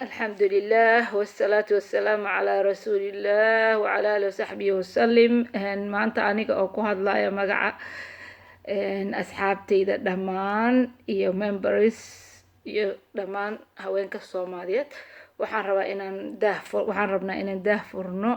الحمد لله والصلاة والسلام على رسول الله وعلى آله وصحبه وسلم. maanta aniga oo ku hadlaya magaca asxaabtayda dhammaan iyo members iyo dhammaan haweenka Soomaaliyeed waxaan rabnaa inaan daahfurno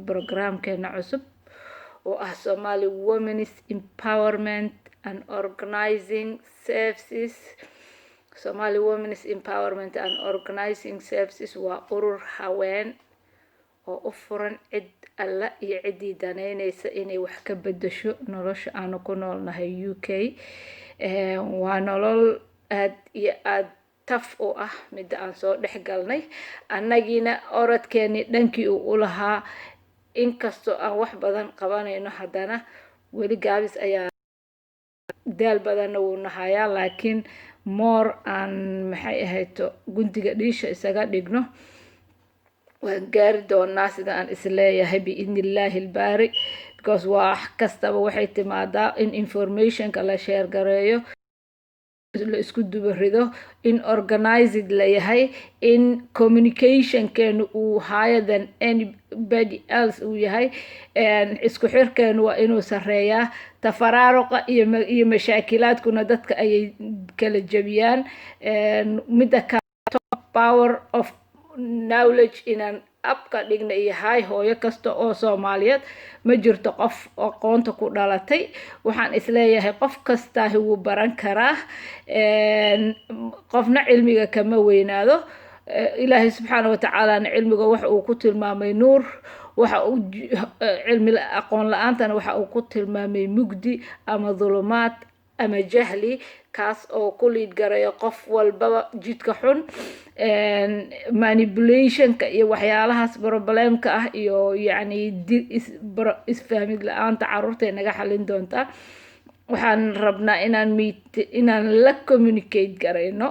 programkeena cusub oo ah Somali Women's Empowerment and Organizing Services. Somali Women's Empowerment and Organizing Services waa urur haween oo u furan cid alla iyo ciddii danaynaysa inay wax ka beddesho nolosha aanu ku noolnahay UK. Waa nolol aad iyo aad taf u ah midda aan soo dhex galnay annagiina orodkeeni dhankii uu u lahaa inkastoo aan wax badan qabanayno haddana weli gaabis ayaa daal badanna wuu nahayaa laakiin more aan maxay ahayto gundiga dhiisha isaga dhigno waan gaari doonaa sida aan isleeyahay biidnillaahi ilbaari because wax kastaba waxay timaadaa in informationka la share gareeyo la isku dubarido in organized la yahay in communicationkeenu uu higher than anybody else uu yahay isku xirkeenu waa inuu sareeyaa tafaraaruqa iyo mashaakilaadkuna dadka ayay kala jabiyaan midda ka power of knowledge inaan abka dhigna iyo hay hooyo kasta oo Soomaaliyeed ma jirto qof aqoonta ku dhalatay waxaan isleeyahay qof kasta wuu baran karaa qofna cilmiga kama weynaado ilaahay subxaanahu wa ta'aala cilmiga waxa uu ku tilmaamay nuur waxa uu cilmi aqoon la'aantana waxa uu ku tilmaamay mugdi ama dhulumaad ama jahli kaas oo ku liid gareeyo qof walbaba jidka xun manipulationka iyo waxyaalahaas problemka ah iyo yacni isfahmid la'aanta carruurta naga xalin doonta waxaan rabnaa inaan la communicate garayno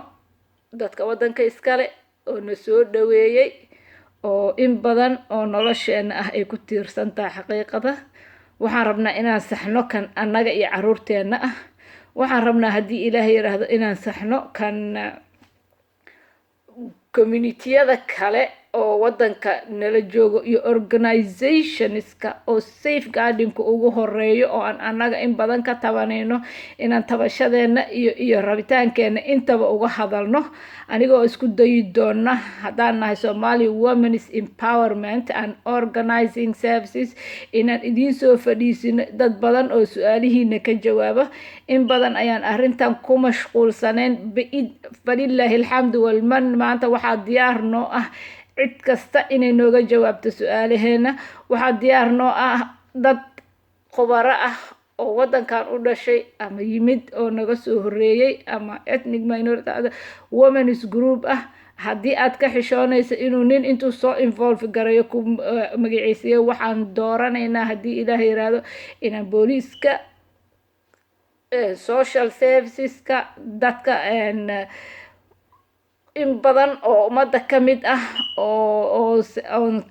dadka waddanka iskale oo na soo dhaweeyay oo in badan oo nolosheena ah ay ku tiirsan tahay xaqiiqada waxaan rabnaa inaan saxno kan annaga iyo carruurteena ah waxaan rabnaa haddii ilaahay yiraahdo inaan saxno kan community-yada kale oo waddanka nala joogo iyo organizationska oo safeguardingka ugu horeeyo oo aan annaga in badan ka tabanayno inaan tabashadeena iyo rabitaankeena intaba uga hadalno anigoo isku dayi doona haddaan nahay Somali Women's Empowerment and Organizing Services inaan idiin soo fadhiisino dad badan oo su'aalihiina ka jawaaba in badan ayaan arrintan ku mashquulsanayn falillaahi alxamdu walman maanta waxaa diyaar noo ah cid kasta inay nooga jawaabto su'aalaheena waxaa diyaar noo ah dad khubaro ah oo waddankan u dhashay ama yimid oo naga soo horeeyay ama ethnic minority women's group ah haddii aad ka xishoonaysa inuu nin intuu soo involve gareeyo ku magaciisiyo waxaan dooranaynaa haddii ilaahay yiraahdo inaan booliiska social serviceska dadka in badan oo ummadda ka mid ah oo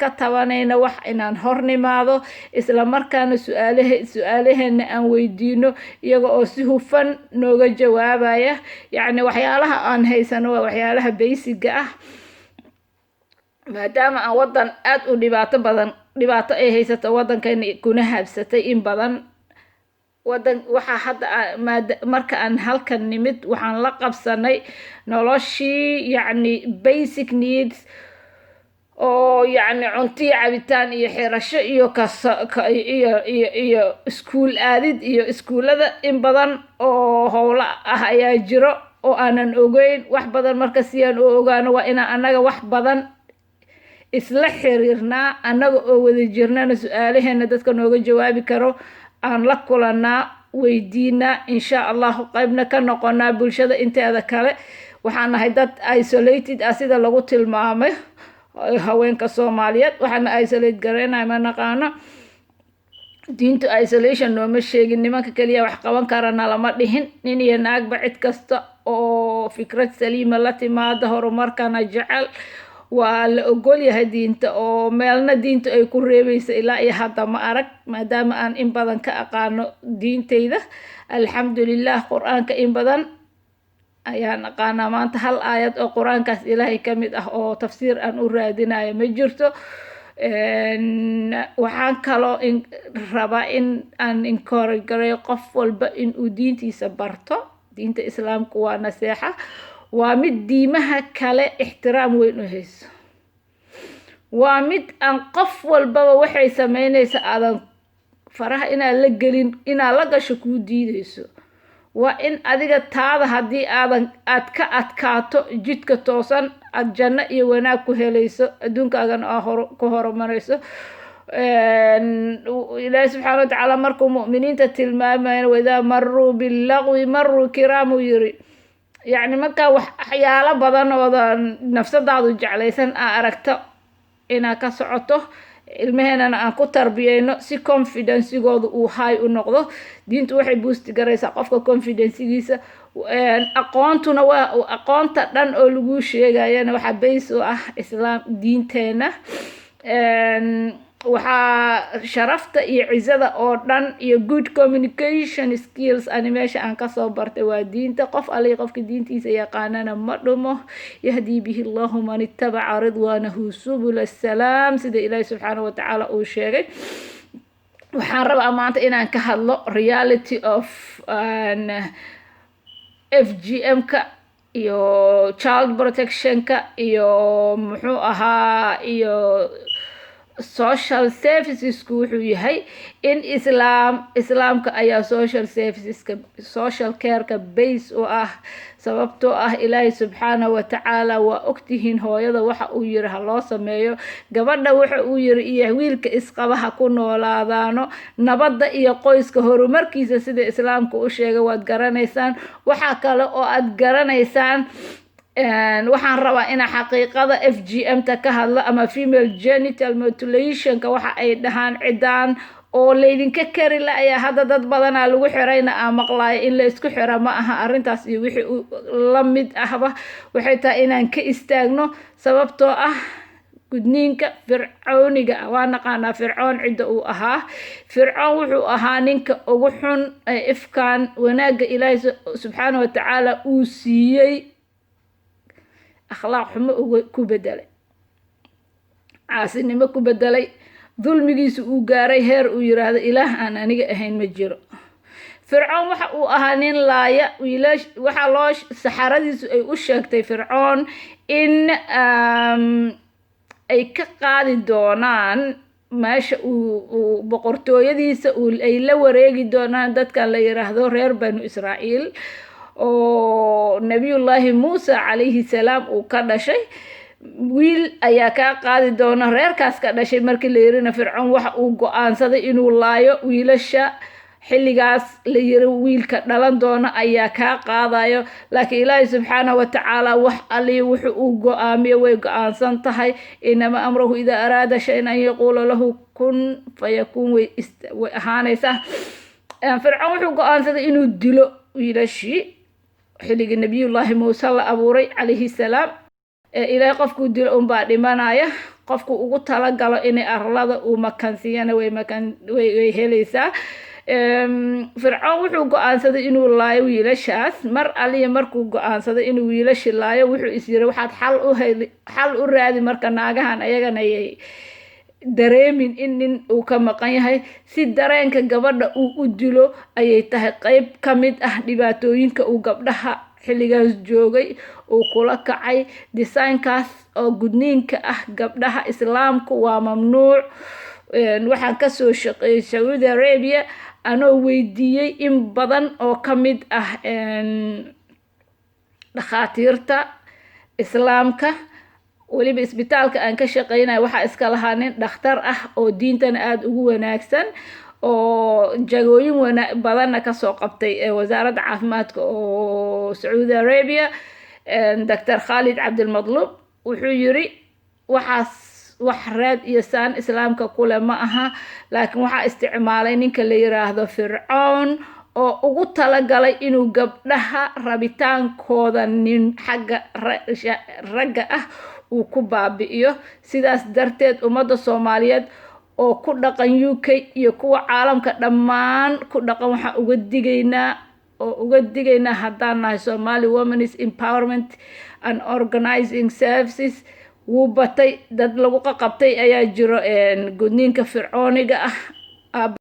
ka tabanayna wax inaan hornimaado isla markaana su'aalaheena aan weydiino iyaga oo si hufan nooga jawaabaya yacni waxyaalaha aan haysano waa waxyaalaha basiga ah maadaama aan waddan aad u dhibaato ay haysato waddankeena kuna habsatay in badan waxaa hadda marka aan halkan nimid waxaan la qabsanay noloshii yacni basic needs oo yacni cunto iyo cabitaan iyo xirasho iyo iskuul aadid iyo iskuullada in badan oo howlo ah ayaa jiro oo aanan ogeyn wax badan marka si aan u ogaano waa inaan annaga wax badan isla xiriirnaa annaga oo wada jirnana su'aalaheena dadka nooga jawaabi karo aan la kulanaa weydiinaa insha Allah qaybna ka noqonaa bulshada inteeda kale waxaan nahay dad isolated ah sida lagu tilmaamay haweenka Soomaaliyeed waxaana isolate gareynaa ma naqaano diintu isolation nooma sheegin nimanka kaliya wax qaban karana lama dhihin nin iyo naagba cid kasta oo fikrad saliima la timaado horumarkana jecel waa la ogol yahay diinta oo meelna diinta ay ku reebaysa ilaa iyo hadda ma arag maadaama aan in badan ka aqaano diintayda alxamdulillaah quraanka in badan ayaan aqaanaa maanta hal aayad oo qur-aankaas ilaahay ka mid ah oo tafsiir aan u raadinayo ma jirto. waxaan kaloo rabaa in aan encourage gareeyo qof walba inuu diintiisa barto. diinta islaamku waa naseexa, waa mid diimaha kale ixtiraam weyn u hayso, waa mid aan qof walbaba waxay sameynaysa aadan faraha inaad la gelin, inaad la gasho kuu diidayso. waa in adiga taada haddii aad ka adkaato jidka toosan aad janno iyo wanaag ku helayso, adduunkaagana ku horumarayso. ilaahi subxaana watacaala markuu mu'miniinta tilmaamayna waidaa maruu billaqwi maruu kiraamu yiri, yacni markaa waxyaalo badan oodan nafsadaadu jeclaysan aa aragto inaad ka socoto, ilmaheenana aan ku tarbiyeyno si confidencigooda uu high u noqdo. diintu waxay boost garaysaa qofka confidencegiisa. aqoontuna waa aqoonta dhan oo lagu sheegayana waxaa base u ah islaam diinteena. waxaa sharafta iyo cizada oo dhan iyo good communication skills ani meesha aan kasoo bartay waa diinta. qof ali qofka diintiisa yaqaanana ma dhumo. yahdii bihi allahu man ittabaca ridwaanahu subul asalaam, sida ilaahi subxaana watacaala uu sheegay. waxaan rabaa maanta inaan ka hadlo reality of FGM-ka iyo child protection-ka iyo muxuu ahaa iyo social servicesku wuxuu yahay in islaamka ayaa social serviceska social careka base u ah. sababtoo ah ilaahi subxaana watacaala waa ogtihiin hooyada waxa uu yiri ha loo sameeyo, gabadha waxa uu yiri iyo wiilka isqabaha ku noolaadaano, nabadda iyo qoyska horumarkiisa sida islaamku u sheegay waad garanaysaan. waxaa kale oo aad garanaysaan waxaan rabaa inaan xaqiiqada FGM-ta ka hadlo ama female genital mutilationka waxa ay dhahaan cidaan oo laydinka kari la ayaa hadda dad badanaa lagu xirayna aan maqlaayo in la isku xira ma aha. arrintaas iyo wixii la mid ahba waxay tahay inaan ka istaagno, sababtoo ah gudniinka fircooniga ah. waa naqaanaa fircoon cidda uu ahaa. fircoon wuxuu ahaa ninka ugu xun ee ifkaan wanaagga ilaahi subxaana watacaala uu siiyey akhlaaq xumo ku bedelay, caasinimo ku bedelay, dulmigiisa uu gaaray heer uu yiraahdo ilaah aan aniga ahayn ma jiro. fircoon waxa uu ahaa nin laaya wiilaash. waxaa loo saxaradiisu ay u sheegtay fircoon in ay ka qaadi doonaan meesha uu boqortooyadiisa ay la wareegi doonaan dadkan la yiraahdo reer banu Israa'iil oo nabiyullaahi Muusa calayhi salaam uu ka dhashay. wiil ayaa kaa qaadi doona reerkaas ka dhashay. markii la yirina fircoon waxa uu go'aansaday inuu laayo wiilasha xilligaas la yiri wiilka dhalan doona ayaa kaa qaadayo. laakiin ilaahi subxaana watacaala wax ali wuxuu uu go'aamiyo way go'aansan tahay. inama amruhu idaa araada shay'an an yaquula lahu kun fayakuun. way ahaanaysaa. fircoon wuxuu go'aansaday inuu dilo wiilashii xilligii nabiyullaahi Muuse la abuuray calayhi salaam. ilaahay qofkuu dilo unbaa dhimanaya. qofku ugu talagalo inay arlada uu makansiyana way helaysaa. fircoon wuxuu go'aansaday inuu laayo wiilashaas. mar aliya markuu go'aansaday inuu wiilashi laayo wuxuu is yiri waxaad xal u raadi marka naagahan ayagana ayay dareemin in nin uu ka maqan yahay. si dareenka gabadha uu u dilo ayay tahay qayb ka mid ah dhibaatooyinka uu gabdhaha xilligaas joogay uu kula kacay. designkaas oo gudniinka ah gabdhaha islaamku waa mamnuuc. waxaan kasoo shaqeeyay Saudi Arabia anoo weydiiyey in badan oo ka mid ah dhakhaatiirta islaamka. weliba isbitaalka aan ka shaqeynay waxaa iska lahaa nin dhakhtar ah oo diintana aada ugu wanaagsan oo jagooyin badanna kasoo qabtay wasaaradda caafimaadka oo Saudi Arabia. Dr. Khalid Abdulmadlub wuxuu yiri waxaas wax raad iyo saan islaamka kule ma aha, laakiin waxaa isticmaalay ninka la yiraahdo fircoon oo ugu talagalay inuu gabdhaha rabitaankooda nin xagga ragga ah uu ku baabi'iyo. sidaas darteed ummadda Soomaaliyeed oo ku dhaqan UK iyo kuwa caalamka dhammaan ku dhaqan waxaan uga digaynaa oo uga digaynaa haddaan nahay Somali Women's Empowerment and Organizing Services wuu batay. Dad lagu qabtay ayaa jiro gudniinka fircooniga ah,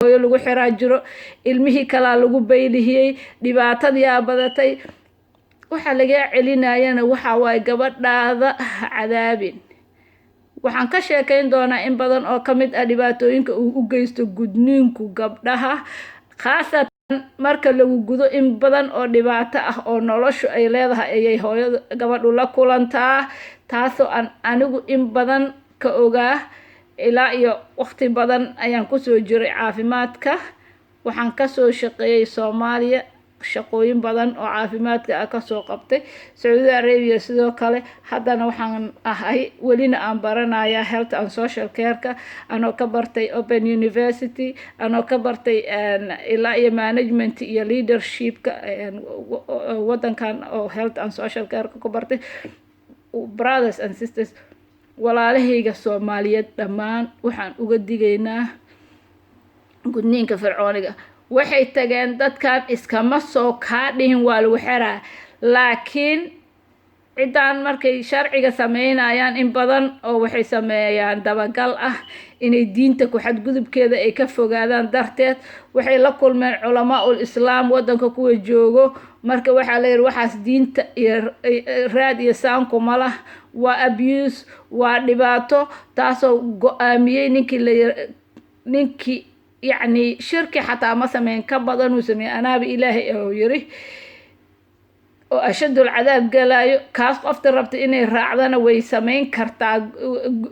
hooyo lagu xiraa jiro, ilmihii kalaa lagu baylihiyey, dhibaatadii badatay. waxaa laga celinayana waxa waaye gabadhaada ha cadaabin. waxaan ka sheekayn doonaa in badan oo ka mid ah dhibaatooyinka uu u geysto gudniinku gabdhaha, khaasatan marka lagu gudo. in badan oo dhibaato ah oo noloshu ay leedahay ayay hooyada gabadhu la kulantaa, taasoo aan anigu in badan ka ogaa. ilaa iyo waqti badan ayaan kusoo jiray caafimaadka. waxaan kasoo shaqeeyay Soomaaliya, shaqooyin badan oo caafimaadka ah kasoo qabtay, Saudi Arabia sidoo kale. haddana waxaan ahay welina aan baranaya health and social care-ka, anoo ka bartay Open University, anoo ka bartay ilaa iyo management iyo leadership-ka wadankan oo health and social care-ka ku bartay. Brothers and sisters, walaalahayga Soomaaliyeed dhammaan waxaan uga digaynaa gudniinka fircooniga. waxay tageen dadkan iskama soo kaadhihin waa lagu xiraa, laakiin ciddaan markay sharciga sameynayaan in badan oo waxay sameeyaan dabagal ah inay diinta ku xadgudubkeeda ay ka fogaadaan darteed. waxay la kulmeen culamaa ul islaam wadanka kuwa joogo, marka waxaa la yidhi waxaas diinta iyo raad iyo saanku ma lah, waa abuse, waa dhibaato. taasoo go-aamiyey ninkii yacni shirki xataa ma sameyn, ka badan uu sameeyey. anaaba ilaahay oo yiri oo ashadul cadaab galaayo. kaas qofta rabta inay raacdana way sameyn kartaa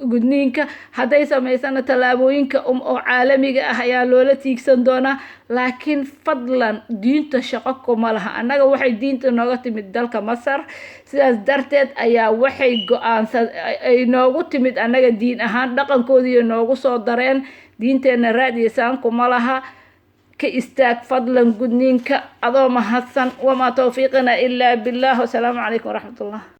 gudniinka. hadday samaysana tallaabooyinka oo caalamiga ah ayaa loola tiigsan doonaa, laakiin fadlan diinta shaqo kuma laha. annaga waxay diinta nooga timid dalka Masar, sidaas darteed ayaa waxay go-aansan ay noogu timid annaga diin ahaan, dhaqankoodii noogu soo dareen. diinteena raad iyo saan kuma laha. ka istaag fadlan gudniinka adoo mahadsan. wamaa tawfiiqina ilaa billah. wasalaamu calaykum waraxmatullah.